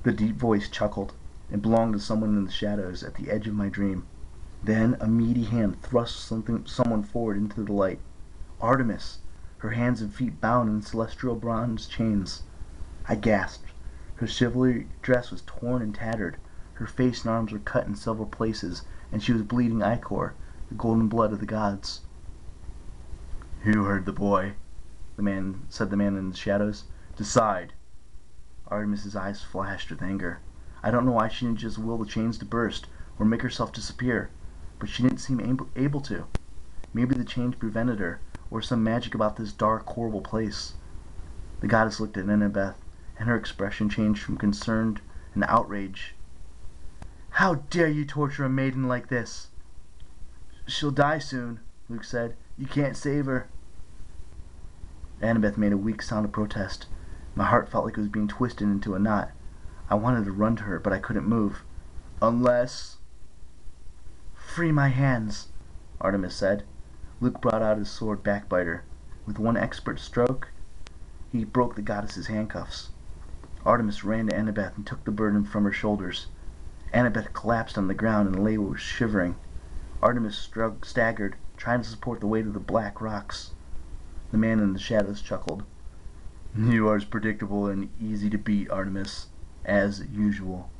The deep voice chuckled. It belonged to someone in the shadows at the edge of my dream. Then a meaty hand thrust someone forward into the light. Artemis, her hands and feet bound in celestial bronze chains. I gasped. Her chivalry dress was torn and tattered. Her face and arms were cut in several places, and she was bleeding ichor, the golden blood of the gods. "You heard the boy," said the man in the shadows. "Decide." Artemis's eyes flashed with anger. I don't know why she didn't just will the chains to burst, or make herself disappear, but she didn't seem able to. Maybe the chains prevented her, or some magic about this dark, horrible place. The goddess looked at Annabeth, and her expression changed from concern and outrage. "How dare you torture a maiden like this?" "She'll die soon," Luke said. "You can't save her." Annabeth made a weak sound of protest. My heart felt like it was being twisted into a knot. I wanted to run to her, but I couldn't move. "Unless—" "Free my hands," Artemis said. Luke brought out his sword Backbiter. With one expert stroke, he broke the goddess's handcuffs. Artemis ran to Annabeth and took the burden from her shoulders. Annabeth collapsed on the ground and lay shivering. Artemis staggered, trying to support the weight of the black rocks. The man in the shadows chuckled. "You are as predictable and easy to beat, Artemis, as usual."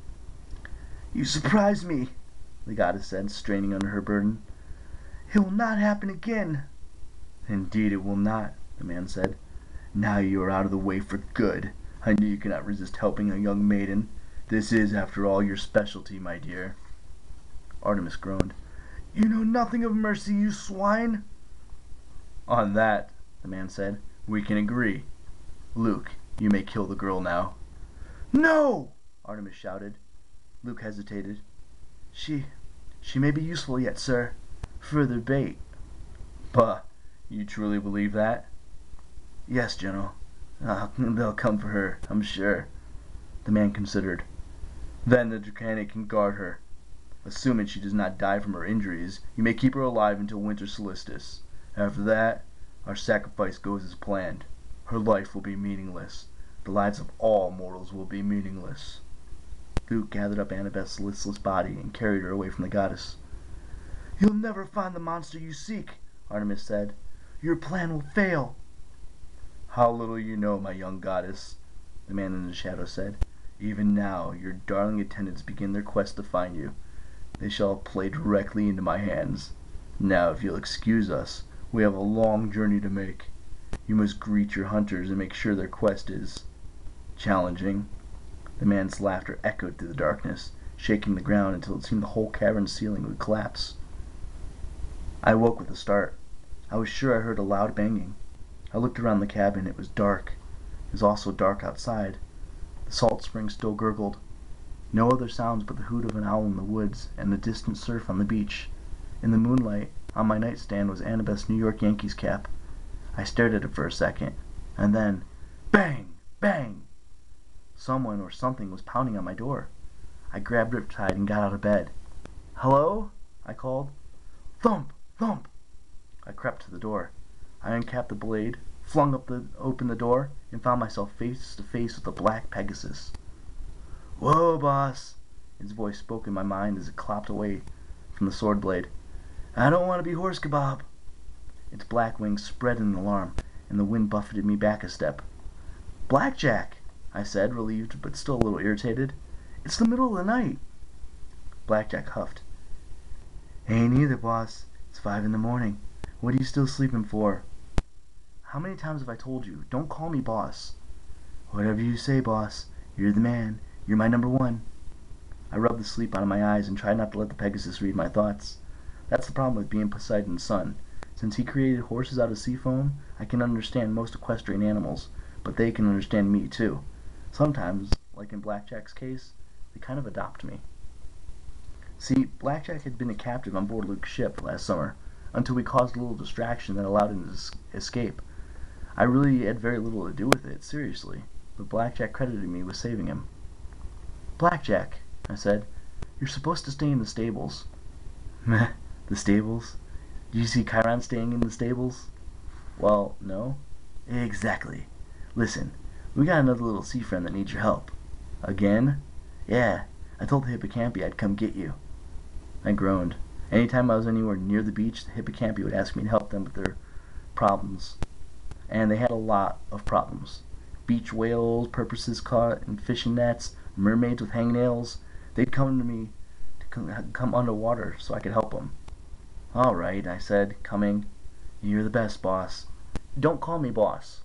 "You surprise me," the goddess said, straining under her burden. "It will not happen again." "Indeed it will not," the man said. "Now you are out of the way for good. I knew you could not resist helping a young maiden. This is, after all, your specialty, my dear." Artemis groaned. "You know nothing of mercy, you swine!" "On that," the man said, "we can agree. Luke, you may kill the girl now." "No!" Artemis shouted. Luke hesitated. She may be useful yet, sir. Further bait." "Bah! You truly believe that?" "Yes, General. They'll come for her, I'm sure." The man considered. "Then the Dracanic can guard her. Assuming she does not die from her injuries, you may keep her alive until winter solstice. After that, our sacrifice goes as planned. Her life will be meaningless. The lives of all mortals will be meaningless." Luke gathered up Annabeth's listless body and carried her away from the goddess. "You'll never find the monster you seek," Artemis said. "Your plan will fail." "How little you know, my young goddess," the man in the shadow said. "Even now your darling attendants begin their quest to find you. They shall play directly into my hands. Now, if you'll excuse us, we have a long journey to make. You must greet your hunters and make sure their quest is challenging." The man's laughter echoed through the darkness, shaking the ground until it seemed the whole cavern's ceiling would collapse. I awoke with a start. I was sure I heard a loud banging. I looked around the cabin. It was dark. It was also dark outside. The salt spring still gurgled. No other sounds but the hoot of an owl in the woods and the distant surf on the beach. In the moonlight, on my nightstand was Annabeth's New York Yankees cap. I stared at it for a second, and then, bang! Bang! Someone or something was pounding on my door. I grabbed Riptide and got out of bed. "Hello?" I called. Thump! Thump! I crept to the door. I uncapped the blade, flung open the door, and found myself face to face with the black Pegasus. "Whoa, boss!" Its voice spoke in my mind as it clopped away from the sword blade. "I don't want to be horse kebab." Its black wings spread in alarm, and the wind buffeted me back a step. "Blackjack!" I said, relieved but still a little irritated. "It's the middle of the night." Blackjack huffed. "Ain't either, boss. It's 5 in the morning. What are you still sleeping for?" "How many times have I told you? Don't call me boss." "Whatever you say, boss. You're the man. You're my number one." I rubbed the sleep out of my eyes and tried not to let the Pegasus read my thoughts. That's the problem with being Poseidon's son. Since he created horses out of sea foam, I can understand most equestrian animals, but they can understand me too. Sometimes, like in Blackjack's case, they kind of adopt me. See, Blackjack had been a captive on board Luke's ship last summer, until we caused a little distraction that allowed him to escape. I really had very little to do with it, seriously, but Blackjack credited me with saving him. "Blackjack," I said, "you're supposed to stay in the stables." "Meh, the stables? Do you see Chiron staying in the stables?" "Well, no." "Exactly. Listen, we got another little sea friend that needs your help." "Again?" Yeah, I told the hippocampi I'd come get you. I groaned. Anytime I was anywhere near the beach, the hippocampi would ask me to help them with their problems. And they had a lot of problems. Beach whales, porpoises caught in fishing nets, mermaids with hangnails. They'd come to me to come underwater so I could help them. All right, I said, coming. You're the best, boss. Don't call me boss.